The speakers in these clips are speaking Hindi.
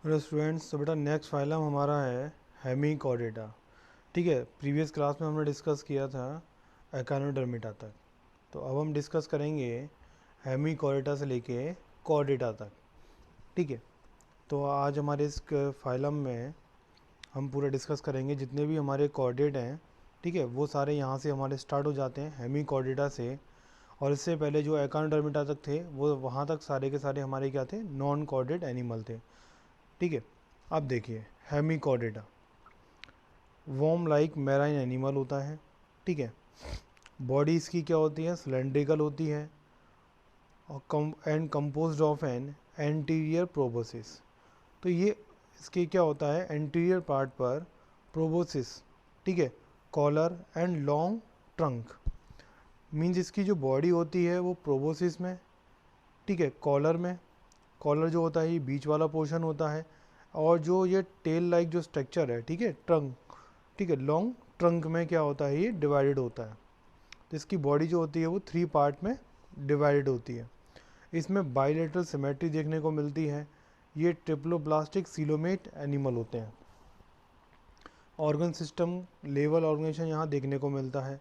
हेलो स्टूडेंट्स, तो बेटा नेक्स्ट फाइलम हमारा है हेमिकॉर्डेटा। ठीक है, प्रीवियस क्लास में हमने डिस्कस किया था एकानोडर्मिटा तक। तो अब हम डिस्कस करेंगे हेमिकॉर्डेटा से लेके कॉर्डेटा तक। ठीक है, तो आज हमारे इस फाइलम में हम पूरा डिस्कस करेंगे जितने भी हमारे कॉर्डेट हैं। ठीक है, वो सारे यहाँ से हमारे स्टार्ट हो जाते हैं हेमिकॉर्डेटा से। और इससे पहले जो एकानोडर्मिटा तक थे वो वहाँ तक सारे के सारे हमारे क्या थे, नॉन कॉर्डेट एनिमल थे। ठीक है, अब देखिए hemichordata worm like marine animal होता है। ठीक है, बॉडी इसकी क्या होती है, सिलेंड्रिकल होती है और and composed of an anterior proboscis. तो ये इसके क्या होता है, एंटीरियर पार्ट पर प्रोबोसिस, ठीक है, collar and long trunk. Means इसकी जो बॉडी होती है वो प्रोबोसिस में, ठीक है, कॉलर में। कॉलर जो होता है ये बीच वाला पोर्शन होता है। और जो ये टेल लाइक जो स्ट्रक्चर है, ठीक है, ट्रंक, ठीक है, लॉन्ग ट्रंक में क्या होता है, ये डिवाइडेड होता है। तो इसकी बॉडी जो होती है वो 3 पार्ट में डिवाइडेड होती है। इसमें बाइलेटरल सिमेट्री देखने को मिलती है। ये ट्रिप्लोब्लास्टिक सीलोमेट एनिमल होते हैं। ऑर्गन सिस्टम लेवल ऑर्गेनाइजेशन यहाँ देखने को मिलता है।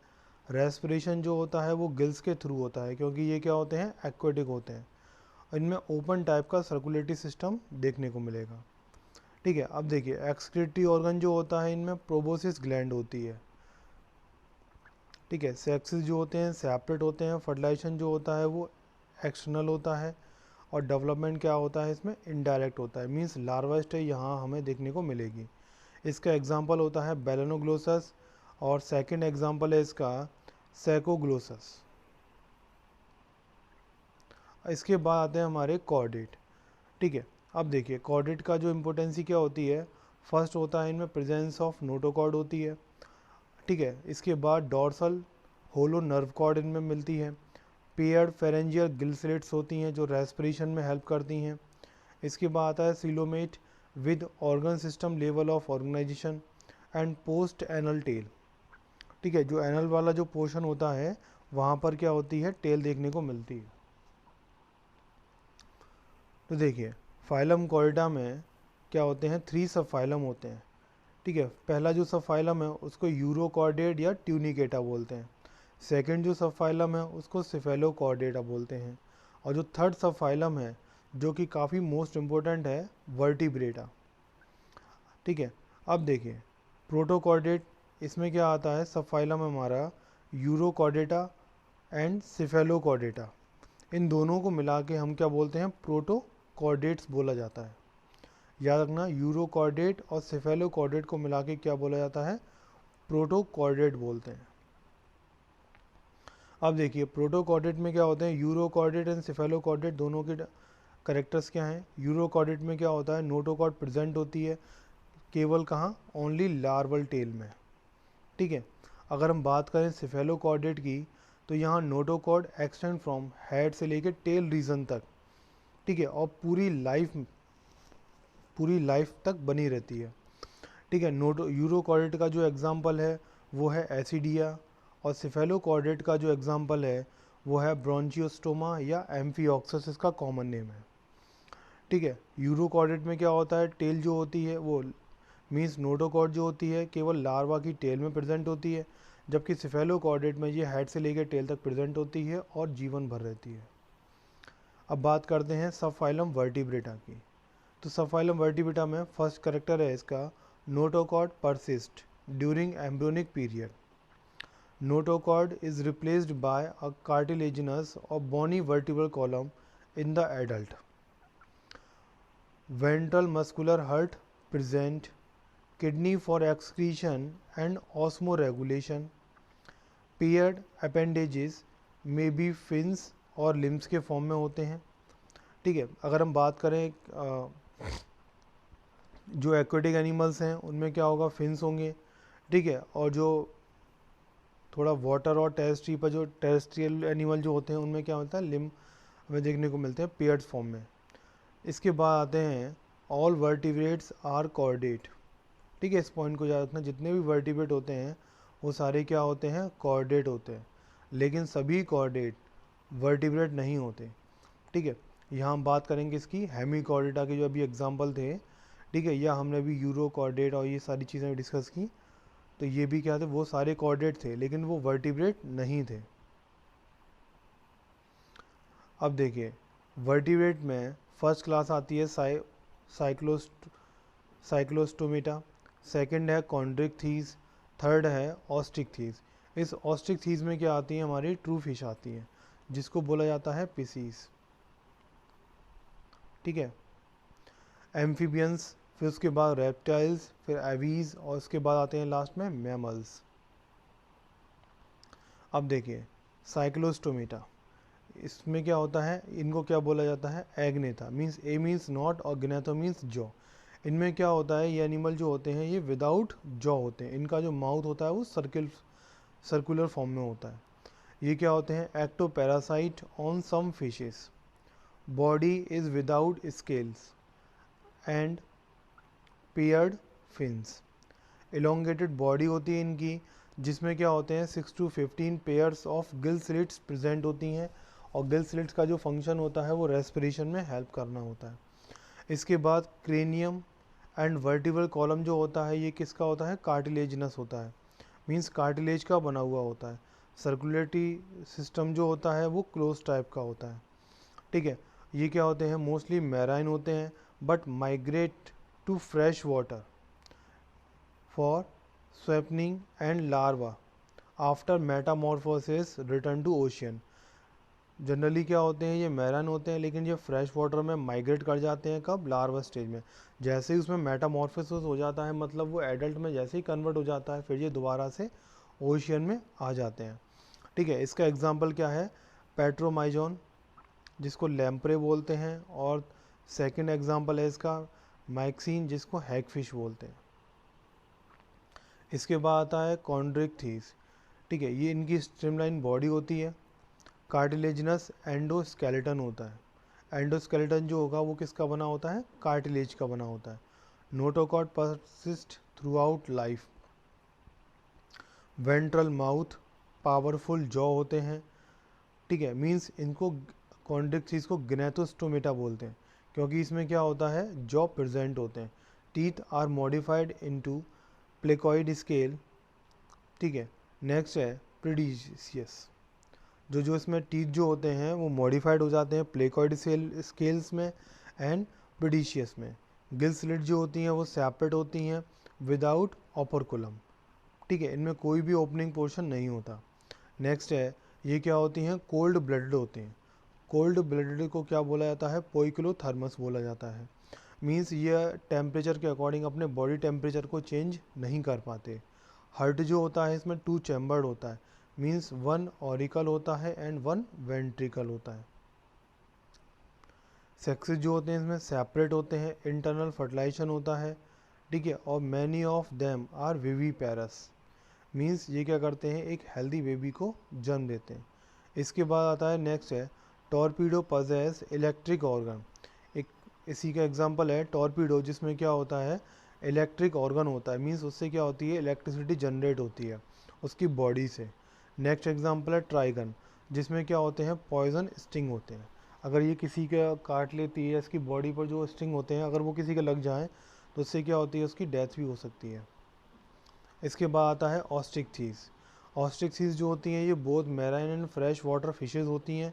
रेस्पिरेशन जो होता है वो गिल्स के थ्रू होता है, क्योंकि ये क्या होते हैं, एक्वेटिक होते हैं। इनमें ओपन टाइप का सर्कुलेटरी सिस्टम देखने को मिलेगा। ठीक है, अब देखिए एक्सक्रीटरी ऑर्गन जो होता है इनमें प्रोबोसिस ग्लैंड होती है। ठीक है, सेक्सेस जो होते हैं सेपरेट होते हैं। फर्टिलाइजेशन जो होता है वो एक्सटर्नल होता है। और डेवलपमेंट क्या होता है इसमें, इनडायरेक्ट होता है। मींस लार्वा स्टेज यहाँ हमें देखने को मिलेगी। इसका एग्जांपल होता है बेलेनोग्लोसस और सेकंड एग्जांपल है इसका सैकोग्लोसस। इसके बाद आते हैं हमारे कॉर्डेट। ठीक है, अब देखिए कॉर्डेट का जो इम्पोर्टेंसी क्या होती है, फर्स्ट होता है इनमें प्रेजेंस ऑफ नोटोकॉर्ड होती है। ठीक है, इसके बाद डॉर्सल होलो नर्व कॉर्ड इनमें मिलती है। पेयर्ड फेरेंजियल गिल स्लिट्स होती हैं जो रेस्पिरेशन में हेल्प करती हैं। इसके बाद आता है coelomate with organ system level of organisation and post anal tail. ठीक है, जो एनल वाला जो पोर्शन होता है वहाँ पर क्या होती है, टेल देखने को मिलती है। तो देखिए फाइलम कॉर्डा में क्या होते हैं, 3 सब फाइलम होते हैं। ठीक है, पहला जो सब फाइलम है उसको यूरोकॉर्डेट या ट्यूनिकेटा बोलते हैं। सेकंड जो सब फाइलम है उसको सिफेलोकॉर्डेटा बोलते हैं। और जो थर्ड सब फाइलम है जो कि काफ़ी मोस्ट इम्पोर्टेंट है, वर्टिब्रेटा। ठीक है, अब देखिए प्रोटोकॉर्डेट, इसमें क्या आता है, सब फाइलम हमारा यूरोकॉर्डेटा एंड सिफेलोकॉर्डेटा। इन दोनों को मिला के हम क्या बोलते हैं, प्रोटोकॉर्डेट्स बोला जाता है। याद रखना, यूरोकॉर्डेट और सिफेलोकॉर्डेट को मिला के क्या बोला जाता है, प्रोटोकॉर्डेट बोलते हैं। अब देखिए प्रोटोकॉर्डेट में क्या होते हैं, यूरोकॉर्डेट एंड सिफेलोकॉर्डेट दोनों के करेक्टर्स क्या हैं। यूरोकॉर्डेट में क्या होता है, नोटोकॉर्ड प्रेजेंट होती है केवल कहाँ, ओनली लार्वल टेल में। ठीक है, अगर हम बात करें सिफेलोकॉर्डेट की तो यहाँ नोटोकॉर्ड एक्सटेंड फ्रॉम हेड से लेकर टेल रीजन तक। ठीक है, और पूरी लाइफ तक बनी रहती है। ठीक है, नोटो यूरोकॉर्डेट का जो एग्जाम्पल है वो है एसिडिया। और सिफेलोकॉर्डेट का जो एग्जाम्पल है वो है ब्रोंचियोस्टोमा या एम्फिऑक्सस, इसका कॉमन नेम है। ठीक है, यूरोकॉर्डेट में क्या होता है, टेल जो होती है वो मीन्स नोटोकॉर्ड जो होती है केवल लार्वा की टेल में प्रेजेंट होती है, जबकि सिफेलोकॉर्डेट में ये हेड से लेकर टेल तक प्रेजेंट होती है और जीवन भर रहती है। अब बात करते हैं सब फाइलम वर्टिब्रेटा की। तो सब फाइलम वर्टिब्रेटा में फर्स्ट करेक्टर है इसका notochord persist during embryonic period. Notochord is replaced by a cartilaginous or bony vertebral column in the adult. Ventral muscular heart present, kidney for excretion and osmoregulation. Paired appendages may be fins और limbs के फॉर्म में होते हैं। ठीक है, अगर हम बात करें जो एक्वेटिक एनिमल्स हैं उनमें क्या होगा, फिन्स होंगे। ठीक है, और जो थोड़ा वाटर और टेरेस्ट्री पर जो टेरेस्ट्रियल एनिमल जो होते हैं उनमें क्या होता है, लिम्ब हमें देखने को मिलते हैं पेयर्ड फॉर्म में। इसके बाद आते हैं ऑल वर्टिब्रेट्स आर कॉर्डेट। ठीक है, इस पॉइंट को याद रखना, जितने भी वर्टिब्रेट होते हैं वो सारे क्या होते हैं, कॉर्डेट होते हैं। लेकिन सभी कॉर्डेट वर्टिब्रेट नहीं होते। ठीक है, यहाँ हम बात करेंगे इसकी हेमिकॉर्डेटा के जो अभी एग्जाम्पल थे, ठीक है, या हमने अभी यूरो कॉर्डेट और ये सारी चीज़ें डिस्कस की, तो ये भी क्या थे, वो सारे कॉर्डेट थे लेकिन वो वर्टिब्रेट नहीं थे। अब देखिए वर्टिब्रेट में फर्स्ट क्लास आती है साइक्लोस्टोमेटा, सेकंड है कॉन्ड्रिक्थीज, थर्ड है ऑस्ट्रिक्थीज। इस ऑस्ट्रिक्थीज में क्या आती है, हमारी ट्रू फिश आती है जिसको बोला जाता है पिसीज। ठीक है, एम्फीबियंस, फिर उसके बाद रेप्टाइल्स, फिर एवीज, और उसके बाद आते हैं लास्ट में मैमल्स। अब देखिए साइक्लोस्टोमेटा, इसमें क्या होता है, इनको क्या बोला जाता है, Agnatha, means A means not और ग्नेथो मीन्स जॉ। इनमें क्या होता है, ये एनिमल जो होते हैं ये विदाउट जॉ होते हैं, इनका जो माउथ होता है वो सर्कुलर फॉर्म में होता है। ये क्या होते हैं, ectoparasite on some fishes, body is without scales and paired fins. Elongated body होती है इनकी, जिसमें क्या होते हैं 6 to 15 pairs of gill slits present होती हैं, और गिल स्लिट्स का जो फंक्शन होता है वो रेस्पिरेशन में हेल्प करना होता है। इसके बाद क्रेनियम एंड वर्टिब्रल कॉलम जो होता है ये किसका होता है, कार्टिलेजिनस होता है, मीन्स कार्टिलेज का बना हुआ होता है। सर्कुलेटरी सिस्टम जो होता है वो क्लोज टाइप का होता है। ठीक है, ये क्या होते हैं, मोस्टली मैराइन होते हैं but migrate to fresh water for spawning and larva after metamorphosis return to ocean. Generally क्या होते हैं, ये मैराइन होते हैं लेकिन ये फ्रेश वाटर में माइग्रेट कर जाते हैं, कब, लार्वा स्टेज में। जैसे ही उसमें मेटामॉर्फोसिस हो जाता है, मतलब वो एडल्ट में जैसे ही कन्वर्ट हो जाता है, फिर ये दोबारा से ओशियन में आ जाते हैं। ठीक है, इसका एग्जाम्पल क्या है, पेट्रोमाइजोन जिसको लैम्प्रे बोलते हैं, और सेकंड एग्जांपल है इसका मैक्सीन जिसको हैगफिश बोलते हैं। इसके बाद आता है कॉन्ड्रिक्थीस। ठीक है, ये इनकी स्ट्रीमलाइन बॉडी होती है, कार्टिलेजिनस एंडोस्केलेटन होता है। एंडोस्केलेटन जो होगा वो किसका बना होता है, कार्टिलेज का बना होता है। नोटोकॉट persist through out life. Ventral mouth, powerful jaw होते हैं। ठीक है, मीन्स इनको कॉन्ड्रिक्थीस को ग्नेथोस्टोमेटा बोलते हैं क्योंकि इसमें क्या होता है, जॉ प्रेजेंट होते हैं। Teeth are modified into placoid scale. ठीक है, नेक्स्ट है प्रीडिशियस, जो इसमें टीथ जो होते हैं वो मॉडिफाइड हो जाते हैं प्लेकॉइड स्केल्स में एंड प्रीडिशियस में। गिल स्लिट जो होती हैं वो सेपरेट होती हैं विदाउट ओपरकुलम। ठीक है, इनमें कोई भी ओपनिंग पोर्शन नहीं होता। नेक्स्ट है, ये क्या होती हैं, कोल्ड ब्लडेड होते हैं। कोल्ड ब्लडेड को क्या बोला जाता है, पोइक्लोथर्मस बोला जाता है। मीन्स ये टेम्परेचर के अकॉर्डिंग अपने बॉडी टेम्परेचर को चेंज नहीं कर पाते। हार्ट जो होता है इसमें 2 चैम्बर्ड होता है, मीन्स 1 ऑरिकल होता है एंड 1 वेंट्रिकल होता है। सेक्सेस जो होते हैं इसमें सेपरेट होते हैं, इंटरनल फर्टिलाइजेशन होता है। ठीक है, और many of them are viviparous, means ये क्या करते हैं, एक हेल्दी बेबी को जन्म देते हैं। इसके बाद आता है नेक्स्ट है टॉर्पीडो पजेस इलेक्ट्रिक ऑर्गन। एक इसी का एग्जांपल है टॉर्पीडो, जिसमें क्या होता है, इलेक्ट्रिक ऑर्गन होता है, मीन्स उससे क्या होती है, इलेक्ट्रिसिटी जनरेट होती है उसकी बॉडी से। नेक्स्ट एग्जांपल है ट्राइगन, जिसमें क्या होते हैं, पॉइजन स्टिंग होते हैं। अगर ये किसी का काट लेती है, इसकी बॉडी पर जो स्टिंग होते हैं अगर वो किसी के लग जाएँ तो उससे क्या होती है, उसकी डेथ भी हो सकती है। इसके बाद आता है ऑस्ट्रिक्थीज। ऑस्ट्रिक्थीज जो होती हैं ये both marine and fresh water fishes होती हैं।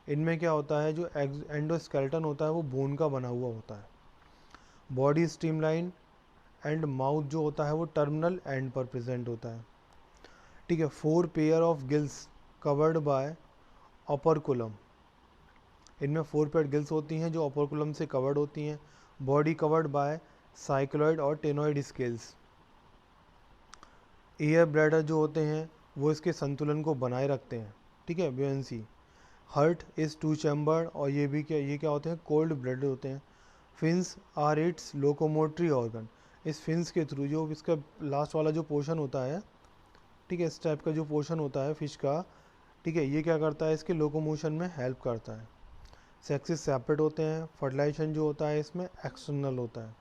इनमें क्या होता है, जो एंडोस्केलेटन होता है वो बोन का बना हुआ होता है। बॉडी स्ट्रीमलाइन एंड माउथ जो होता है वो टर्मिनल एंड पर प्रेजेंट होता है। ठीक है, 4 pair of gills covered by operculum. इनमें 4 पेयर गिल्स होती हैं जो ऑपरकुलम से कवर्ड होती हैं। बॉडी कवर्ड बाय साइक्लॉइड और टेनोइड स्केल्स। एयर ब्लैडर जो होते हैं वो इसके संतुलन को बनाए रखते हैं। ठीक है, ब्यूएंसी। हर्ट इज़ 2 चैम्बर, और ये क्या होते हैं, कोल्ड ब्लडेड होते हैं। Fins are its locomotory organ. इस फिन्स के थ्रू जो इसका लास्ट वाला जो पोर्शन होता है, ठीक है, इस टाइप का जो पोर्शन होता है फिश का, ठीक है, ये क्या करता है, इसके लोकोमोशन में हेल्प करता है। सेक्सेस सेपरेट होते हैं। फर्टिलाइजेशन जो होता है इसमें एक्सटर्नल होता है।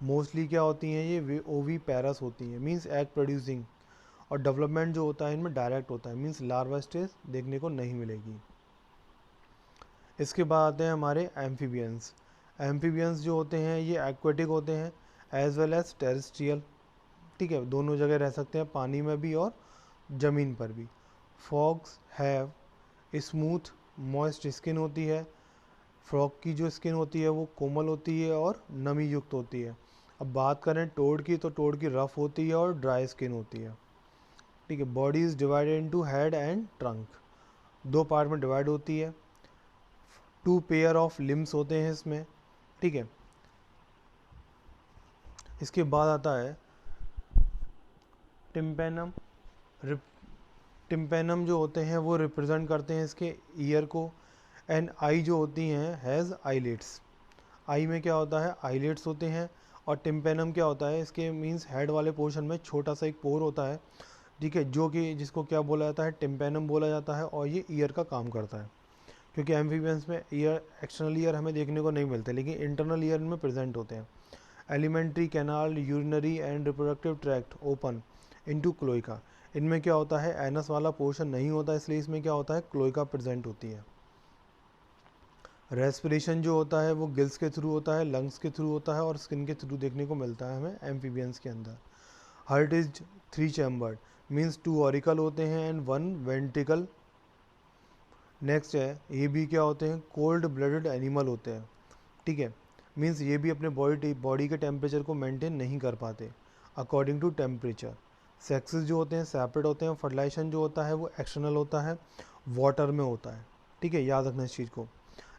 मोस्टली क्या होती हैं, ये ओवी पैरस होती हैं, मीन्स एग प्रोड्यूसिंग। और डेवलपमेंट जो होता है इनमें डायरेक्ट होता है, मीन्स लार्वा स्टेज देखने को नहीं मिलेगी। इसके बाद आते हैं हमारे एम्फीबियंस। एम्फीबियंस जो होते हैं ये एक्वेटिक होते हैं, एज वेल एज टेरेस्ट्रियल, ठीक है, दोनों जगह रह सकते हैं, पानी में भी और ज़मीन पर भी। Fogs have smooth moist skin होती है, फ्रॉग की जो स्किन होती है वो कोमल होती है और नमी युक्त होती है। अब बात करें टोड की, तो टोड की रफ होती है और ड्राई स्किन होती है, ठीक है। Body is divided into head and trunk, दो पार्ट में डिवाइड होती है। 2 पेयर ऑफ लिम्स होते हैं इसमें, ठीक है। इसके बाद आता है टिम्पेनम। टिम्पेनम जो होते हैं वो रिप्रेजेंट करते हैं इसके ईयर को। एंड आई जो होती हैं हैज़ आईलिड्स, आई में क्या होता है, आईलिड्स होते हैं। और टिम्पेनम क्या होता है, इसके मींस हेड वाले पोर्शन में छोटा सा एक पोर होता है, ठीक है, जो कि जिसको क्या बोला जाता है, टिम्पेनम बोला जाता है, और ये ईयर का काम करता है। क्योंकि एम्फीबियंस में ईयर, एक्सटर्नल ईयर हमें देखने को नहीं मिलते, लेकिन इंटरनल ईयर में प्रेजेंट होते हैं। Alimentary canal, urinary and reproductive tract open into cloaca. इनमें क्या होता है, एनस वाला पोर्शन नहीं होता, इसलिए इसमें क्या होता है, क्लोइका प्रेजेंट होती है। रेस्पिरेशन जो होता है वो गिल्स के थ्रू होता है, लंग्स के थ्रू होता है और स्किन के थ्रू देखने को मिलता है हमें एम्फीबियंस के अंदर। Heart is 3 chambered, means 2 auricle होते हैं एंड 1 वेंट्रिकल। नेक्स्ट है, ये भी क्या होते हैं, कोल्ड ब्लडेड एनिमल होते हैं, ठीक है, मीन्स ये भी अपने बॉडी के टेम्परेचर को मेंटेन नहीं कर पाते अकॉर्डिंग टू टेम्परेचर। सेक्सेस जो होते हैं सेपरेट होते हैं, फर्टिलाइजेशन जो होता है वो एक्सटर्नल होता है, वाटर में होता है, ठीक है, याद रखना इस चीज़ को।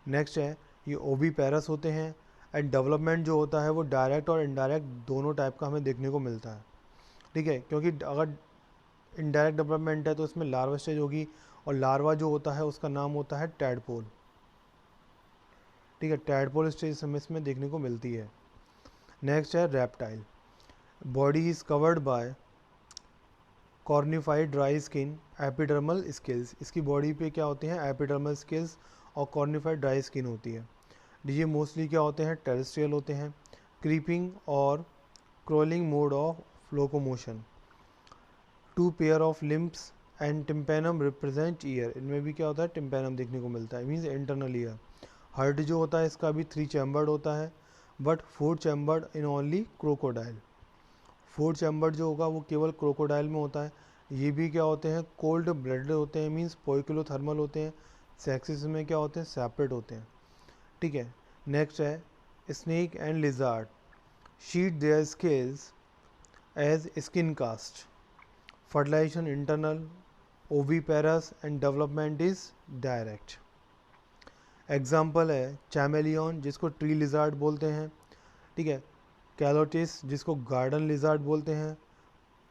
नेक्स्ट है, ये ओवी पैरस होते हैं। एंड डेवलपमेंट जो होता है वो डायरेक्ट और इनडायरेक्ट दोनों टाइप का हमें देखने को मिलता है, ठीक है, क्योंकि अगर इनडायरेक्ट डेवलपमेंट है तो इसमें लार्वा स्टेज होगी, और लार्वा जो होता है उसका नाम होता है टैडपोल, ठीक है, टैडपोल स्टेज हमें इसमें देखने को मिलती है। नेक्स्ट है reptile. Body is covered by cornified dry skin, epidermal skills. इसकी बॉडी पे क्या होते हैं, एपिडर्मल स्किल्स और कॉर्निफाइड ड्राई स्किन होती है। ये मोस्टली क्या होते हैं, टेरेस्ट्रियल होते हैं। क्रीपिंग और crawling mode of locomotion. 2 pair of limbs and tympanum represent year. इनमें भी क्या होता है, टिम्पेनम देखने को मिलता है, मीन्स इंटरनल ईयर। हार्ट जो होता है इसका भी 3 चैम्बर्ड होता है, but 4 chambered in only crocodile. 4 chambered जो होगा वो केवल क्रोकोडाइल में होता है। ये भी क्या होते हैं, कोल्ड ब्लडेड होते हैं, मीन्स पोइकिलोथर्मल होते हैं। सेक्सेस में क्या होते हैं, सेपरेट होते हैं, ठीक है। नेक्स्ट है snake and lizard, shed their scales as skin cast. Fertilisation internal, oviparous and development is direct. Example है चैमेलियन जिसको ट्री लिजार्ड बोलते हैं, ठीक है, कैलोटिस जिसको गार्डन लिजार्ड बोलते हैं,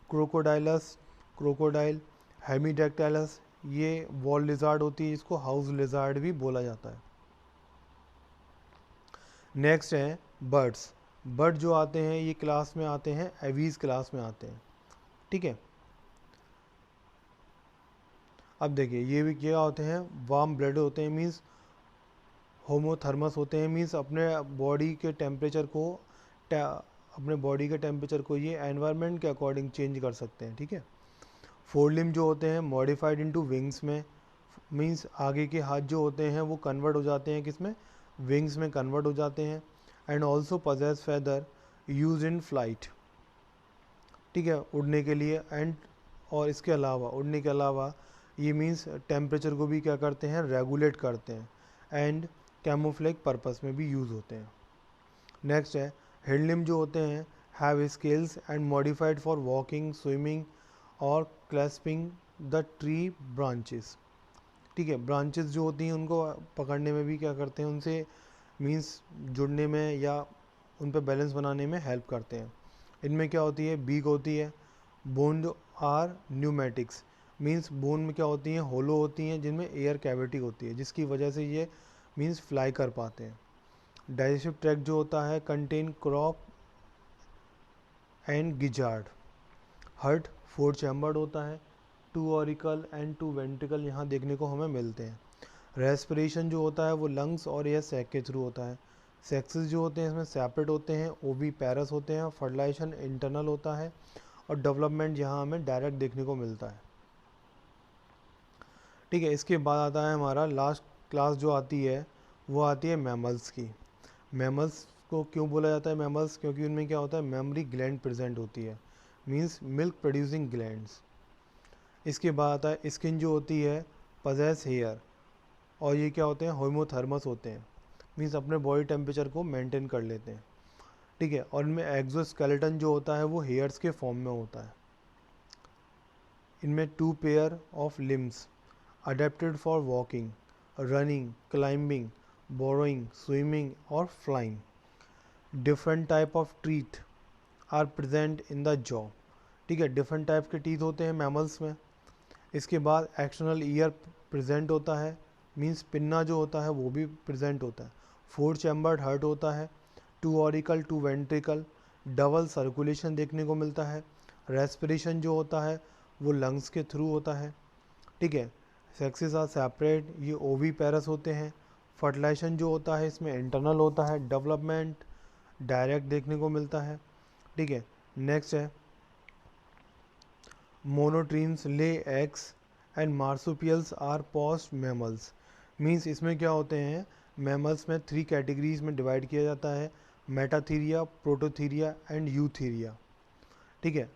क्रोकोडाइलस क्रोकोडाइल, हेमीडेक्टाइलस ये वॉल लिजार्ड होती है जिसको हाउस लिजार्ड भी बोला जाता है। नेक्स्ट है बर्ड्स। बर्ड जो आते हैं ये क्लास में आते हैं, एवीज क्लास में आते हैं, ठीक है। अब देखिए ये भी क्या होते हैं, वार्म ब्लड होते हैं, मीन्स होमोथर्मस होते हैं, मीन्स अपने बॉडी के टेम्परेचर को ये एनवायरनमेंट के अकॉर्डिंग चेंज कर सकते हैं, ठीक है। 4 लिम्ब जो होते हैं मॉडिफाइड इनटू विंग्स में, मीन्स आगे के हाथ जो होते हैं वो कन्वर्ट हो जाते हैं किसमें, विंग्स में कन्वर्ट हो जाते हैं। And also possess feather use in flight, ठीक है, उड़ने के लिए। एंड और इसके अलावा उड़ने के अलावा ये मीन्स टेम्परेचर को भी क्या करते हैं, रेगुलेट करते हैं। एंड कैमोफ्लेज पर्पस में भी यूज़ होते हैं। नेक्स्ट है हिंड लिम्ब जो होते हैं have scales and modified for walking, swimming और क्लैस्पिंग द ट्री ब्रांचेस, ठीक है, ब्रांचेस जो होती हैं उनको पकड़ने में भी क्या करते हैं, उनसे मीन्स जुड़ने में या उन पर बैलेंस बनाने में हेल्प करते हैं। इनमें क्या होती है, बीक होती है। Bone are pneumatics, means bone में क्या होती हैं, होलो होती हैं जिनमें एयर कैविटी होती है, जिसकी वजह से ये मीन्स फ्लाई कर पाते हैं। डाइजेस्टिव ट्रैक्ट जो होता है contain crop and gizzard. Heart 4 chambered होता है, 2 ऑरिकल एंड 2 वेंट्रिकल यहाँ देखने को हमें मिलते हैं। रेस्पिरेशन जो होता है वो लंग्स और एयर सैक के थ्रू होता है। सेक्सेस जो होते हैं इसमें सेपरेट होते हैं, ओवी पैरस होते हैं। फर्टिलाइजेशन इंटरनल होता है और डेवलपमेंट यहाँ हमें डायरेक्ट देखने को मिलता है, ठीक है। इसके बाद आता है हमारा लास्ट क्लास जो आती है वो आती है मैमल्स की। मैमल्स को क्यों बोला जाता है मैमल्स? क्योंकि उनमें क्या होता है, मेमरी ग्लैंड प्रेजेंट होती है, मींस मिल्क प्रोड्यूसिंग ग्लैंड्स। इसके बाद आता है स्किन जो होती है पजेस हेयर, और ये क्या होते हैं, होमोथर्मस होते हैं, मींस अपने बॉडी टेम्परेचर को मेंटेन कर लेते हैं, ठीक है। और इनमें एक्सोस्केलेटन जो होता है वो हेयर्स के फॉर्म में होता है। इनमें 2 pair of limbs adapted for walking, running, climbing, burrowing, swimming और flying. Different type of teeth are present in the jaw, ठीक है, डिफरेंट टाइप के टीथ होते हैं मैमल्स में। इसके बाद एक्सटर्नल ईयर प्रेजेंट होता है, मींस पिन्ना जो होता है वो भी प्रेजेंट होता है। 4 चैम्बर्ड हार्ट होता है, 2 ऑरिकल 2 वेंट्रिकल, डबल सर्कुलेशन देखने को मिलता है। रेस्पिरेशन जो होता है वो लंग्स के थ्रू होता है, ठीक है। सेक्सेस आर सेपरेट, ये ओवी पैरस होते हैं। फर्टिलाइजेशन जो होता है इसमें इंटरनल होता है, डेवलपमेंट डायरेक्ट देखने को मिलता है, ठीक है। नेक्स्ट है monotremes lay eggs and marsupials R post mammals, means इसमें क्या होते हैं, मैमल्स में 3 कैटेगरीज में डिवाइड किया जाता है, मेटाथीरिया, प्रोटोथीरिया एंड यूथीरिया, ठीक है।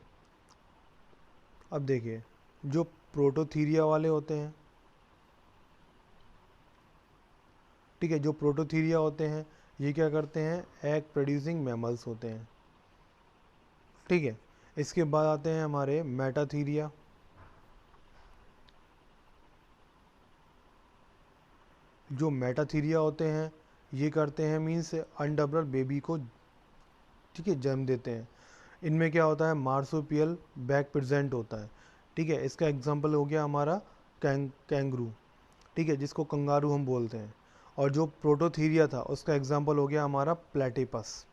अब देखिए जो प्रोटोथीरिया वाले होते हैं, ठीक है, जो प्रोटोथीरिया होते हैं ये क्या करते हैं, एग प्रोड्यूसिंग मैमल्स होते हैं, ठीक है। इसके बाद आते हैं हमारे मेटाथीरिया। जो मेटाथीरिया होते हैं ये करते हैं मीन्स अनडेवलप्ड बेबी को, ठीक है, जन्म देते हैं। इनमें क्या होता है, मार्सुपियल बैक प्रेजेंट होता है, ठीक है। इसका एग्जांपल हो गया हमारा कैंगरू, ठीक है, जिसको कंगारू हम बोलते हैं। और जो प्रोटोथीरिया था उसका एग्जांपल हो गया हमारा प्लेटिपस,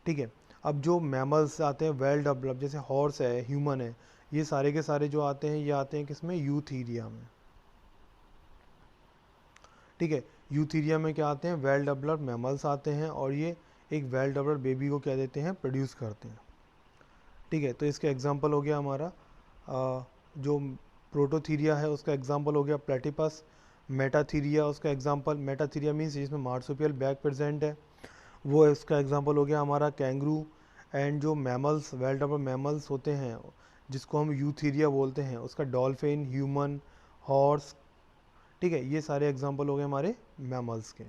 ठीक है। अब जो मैमल्स आते हैं वेल डेवलप्ड, जैसे हॉर्स है, ह्यूमन है, ये सारे के सारे जो आते हैं ये आते हैं किसमें, यूथीरिया में, ठीक है। यूथीरिया में क्या आते हैं, वेल डेवलप्ड मैमल्स आते हैं, और ये एक वेल डेवलप्ड बेबी को क्या देते हैं, प्रोड्यूस करते हैं, ठीक है। तो इसका एग्जांपल हो गया हमारा जो प्रोटोथीरिया है उसका एग्जांपल हो गया प्लेटिपस। मेटाथीरिया उसका एग्जांपल, मेटाथीरिया मीन्स जिसमें मार्सुपियल बैक प्रेजेंट है, वो इसका एग्जांपल हो गया हमारा कैंगरू। एंड जो मैमल्स वेल डेवलप्ड मैमल्स होते हैं जिसको हम यूथीरिया बोलते हैं, उसका डॉल्फिन, ह्यूमन, हॉर्स, ठीक है, ये सारे एग्जांपल हो गए हमारे मैमल्स के।